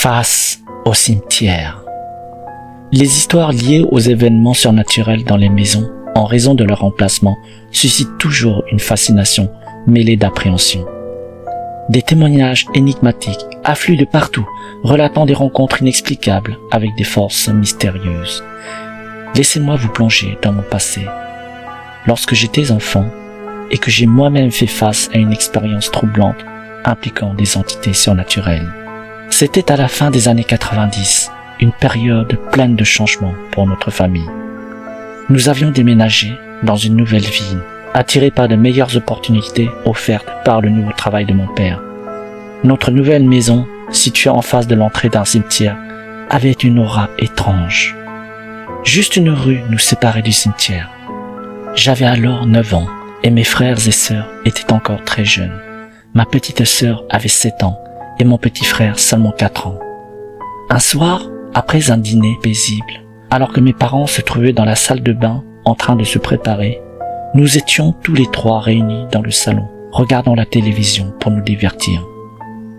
Face au cimetière. Les histoires liées aux événements surnaturels dans les maisons, en raison de leur emplacement, suscitent toujours une fascination mêlée d'appréhension. Des témoignages énigmatiques affluent de partout, relatant des rencontres inexplicables avec des forces mystérieuses. Laissez-moi vous plonger dans mon passé. Lorsque j'étais enfant, et que j'ai moi-même fait face à une expérience troublante impliquant des entités surnaturelles. C'était à la fin des années 90, une période pleine de changements pour notre famille. Nous avions déménagé dans une nouvelle ville, attirés par de meilleures opportunités offertes par le nouveau travail de mon père. Notre nouvelle maison, située en face de l'entrée d'un cimetière, avait une aura étrange. Juste une rue nous séparait du cimetière. J'avais alors 9 ans et mes frères et sœurs étaient encore très jeunes. Ma petite sœur avait 7 ans et mon petit frère seulement 4 ans. Un soir, après un dîner paisible, alors que mes parents se trouvaient dans la salle de bain en train de se préparer, nous étions tous les trois réunis dans le salon, regardant la télévision pour nous divertir.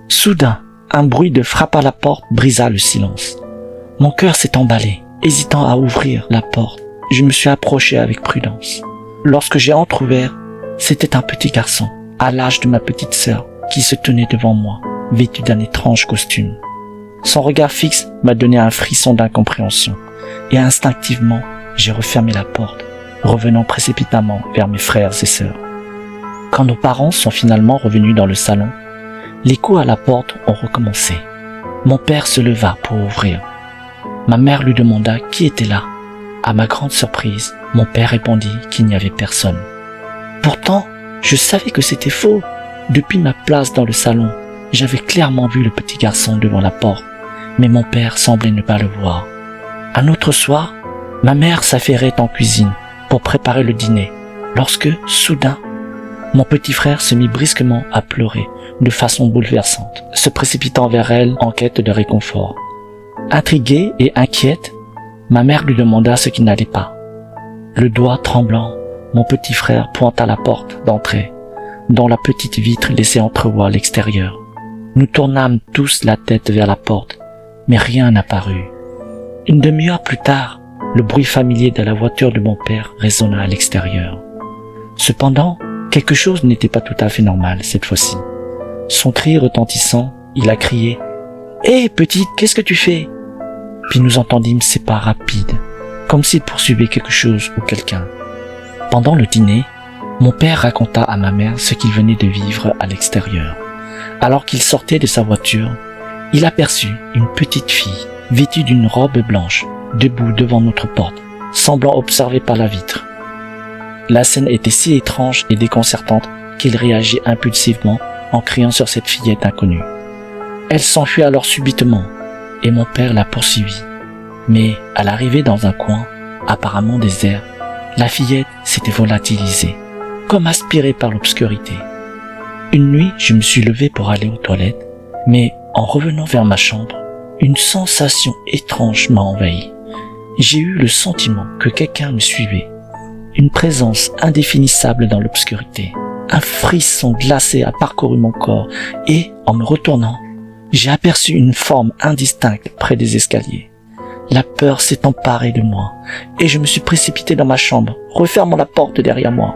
Soudain, un bruit de frappe à la porte brisa le silence. Mon cœur s'est emballé, hésitant à ouvrir la porte. Je me suis approché avec prudence. Lorsque j'ai entrouvert, c'était un petit garçon, à l'âge de ma petite sœur, qui se tenait devant moi, vêtu d'un étrange costume. Son regard fixe m'a donné un frisson d'incompréhension, et instinctivement, j'ai refermé la porte, revenant précipitamment vers mes frères et sœurs. Quand nos parents sont finalement revenus dans le salon, les coups à la porte ont recommencé. Mon père se leva pour ouvrir. Ma mère lui demanda qui était là. À ma grande surprise, mon père répondit qu'il n'y avait personne. Pourtant, je savais que c'était faux. Depuis ma place dans le salon, j'avais clairement vu le petit garçon devant la porte, mais mon père semblait ne pas le voir. Un autre soir, ma mère s'affairait en cuisine pour préparer le dîner, lorsque, soudain, mon petit frère se mit brusquement à pleurer de façon bouleversante, se précipitant vers elle en quête de réconfort. Intriguée et inquiète, ma mère lui demanda ce qui n'allait pas. Le doigt tremblant, mon petit frère pointa la porte d'entrée, dont la petite vitre laissait entrevoir l'extérieur. Nous tournâmes tous la tête vers la porte, mais rien n'apparut. Une demi-heure plus tard, le bruit familier de la voiture de mon père résonna à l'extérieur. Cependant, quelque chose n'était pas tout à fait normal cette fois-ci. Son cri retentissant, il a crié « Hé, petite, qu'est-ce que tu fais ?» Puis nous entendîmes ses pas rapides, comme s'il poursuivait quelque chose ou quelqu'un. Pendant le dîner, mon père raconta à ma mère ce qu'il venait de vivre à l'extérieur. Alors qu'il sortait de sa voiture, il aperçut une petite fille vêtue d'une robe blanche, debout devant notre porte, semblant observer par la vitre. La scène était si étrange et déconcertante qu'il réagit impulsivement en criant sur cette fillette inconnue. Elle s'enfuit alors subitement, et mon père la poursuivit. Mais à l'arrivée dans un coin, apparemment désert, la fillette s'était volatilisée, comme aspirée par l'obscurité. Une nuit, je me suis levé pour aller aux toilettes, mais en revenant vers ma chambre, une sensation étrange m'a envahi. J'ai eu le sentiment que quelqu'un me suivait, une présence indéfinissable dans l'obscurité. Un frisson glacé a parcouru mon corps et, en me retournant, j'ai aperçu une forme indistincte près des escaliers. La peur s'est emparée de moi et je me suis précipité dans ma chambre, refermant la porte derrière moi.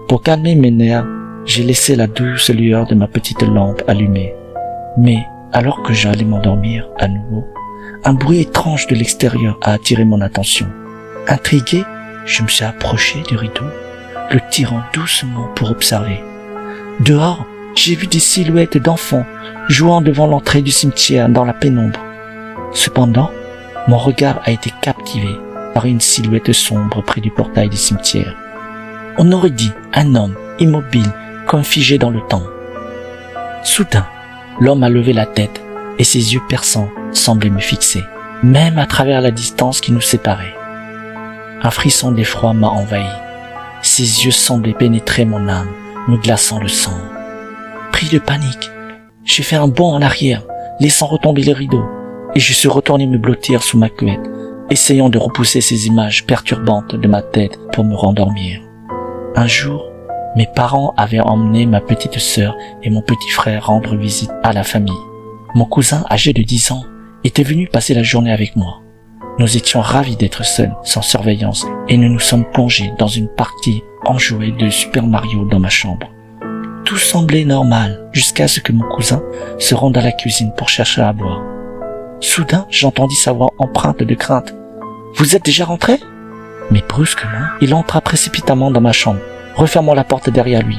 Pour calmer mes nerfs, j'ai laissé la douce lueur de ma petite lampe allumée. Mais, alors que j'allais m'endormir à nouveau, un bruit étrange de l'extérieur a attiré mon attention. Intrigué, je me suis approché du rideau, le tirant doucement pour observer. Dehors, j'ai vu des silhouettes d'enfants jouant devant l'entrée du cimetière dans la pénombre. Cependant, mon regard a été captivé par une silhouette sombre près du portail du cimetière. On aurait dit un homme immobile comme figé dans le temps. Soudain, l'homme a levé la tête et ses yeux perçants semblaient me fixer, même à travers la distance qui nous séparait. Un frisson d'effroi m'a envahi. Ses yeux semblaient pénétrer mon âme, me glaçant le sang. Pris de panique, j'ai fait un bond en arrière, laissant retomber le rideau, et je suis retourné me blottir sous ma couette, essayant de repousser ces images perturbantes de ma tête pour me rendormir. Un jour, mes parents avaient emmené ma petite sœur et mon petit frère rendre visite à la famille. Mon cousin, âgé de 10 ans, était venu passer la journée avec moi. Nous étions ravis d'être seuls, sans surveillance, et nous nous sommes plongés dans une partie enjouée de Super Mario dans ma chambre. Tout semblait normal, jusqu'à ce que mon cousin se rende à la cuisine pour chercher à boire. Soudain, j'entendis sa voix empreinte de crainte. « Vous êtes déjà rentré ?» Mais brusquement, il entra précipitamment dans ma chambre, refermant la porte derrière lui.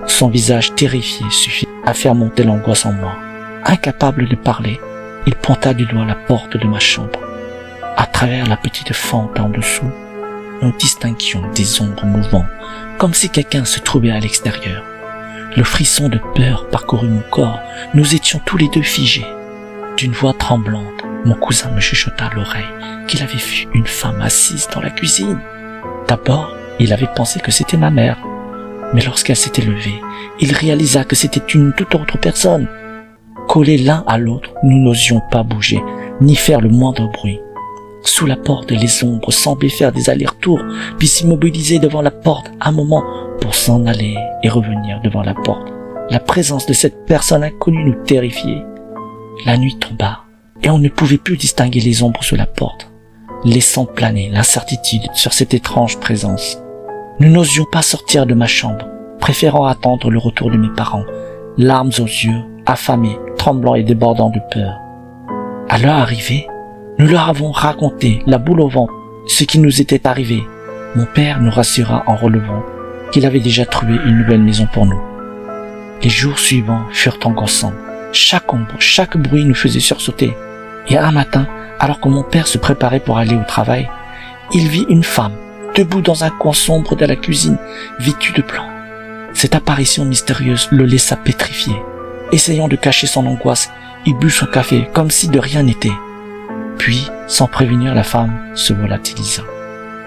Son visage terrifié suffit à faire monter l'angoisse en moi. Incapable de parler, il pointa du doigt la porte de ma chambre. À travers la petite fente en dessous, nous distinguions des ombres mouvant, comme si quelqu'un se trouvait à l'extérieur. Le frisson de peur parcourut mon corps, nous étions tous les deux figés. D'une voix tremblante, mon cousin me chuchota à l'oreille qu'il avait vu une femme assise dans la cuisine. D'abord, il avait pensé que c'était ma mère, mais lorsqu'elle s'était levée, il réalisa que c'était une toute autre personne. Collés l'un à l'autre, nous n'osions pas bouger, ni faire le moindre bruit. Sous la porte, les ombres semblaient faire des allers-retours, puis s'immobiliser devant la porte un moment pour s'en aller et revenir devant la porte. La présence de cette personne inconnue nous terrifiait. La nuit tomba, et on ne pouvait plus distinguer les ombres sous la porte, laissant planer l'incertitude sur cette étrange présence. Nous n'osions pas sortir de ma chambre, préférant attendre le retour de mes parents, larmes aux yeux, affamés, tremblants et débordants de peur. À leur arrivée, nous leur avons raconté, la boule au ventre, ce qui nous était arrivé. Mon père nous rassura en relevant qu'il avait déjà trouvé une nouvelle maison pour nous. Les jours suivants furent angoissants. Chaque ombre, chaque bruit nous faisait sursauter. Et un matin, alors que mon père se préparait pour aller au travail, il vit une femme, debout dans un coin sombre de la cuisine, vêtue de blanc. Cette apparition mystérieuse le laissa pétrifié. Essayant de cacher son angoisse, il but son café comme si de rien n'était. Puis, sans prévenir, la femme se volatilisa.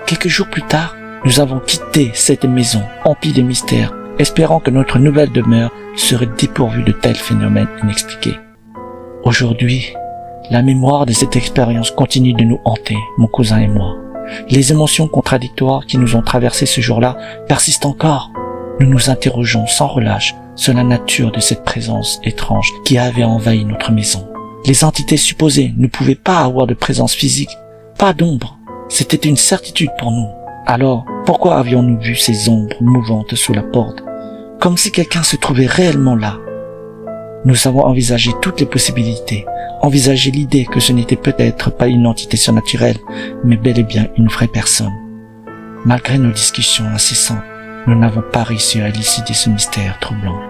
Quelques jours plus tard, nous avons quitté cette maison emplie de mystères, espérant que notre nouvelle demeure serait dépourvue de tels phénomènes inexpliqués. Aujourd'hui, la mémoire de cette expérience continue de nous hanter, mon cousin et moi. Les émotions contradictoires qui nous ont traversées ce jour-là persistent encore. Nous nous interrogeons sans relâche sur la nature de cette présence étrange qui avait envahi notre maison. Les entités supposées ne pouvaient pas avoir de présence physique, pas d'ombre. C'était une certitude pour nous. Alors, pourquoi avions-nous vu ces ombres mouvantes sous la porte, comme si quelqu'un se trouvait réellement là? Nous avons envisagé toutes les possibilités, envisagé l'idée que ce n'était peut-être pas une entité surnaturelle, mais bel et bien une vraie personne. Malgré nos discussions incessantes, nous n'avons pas réussi à élucider ce mystère troublant.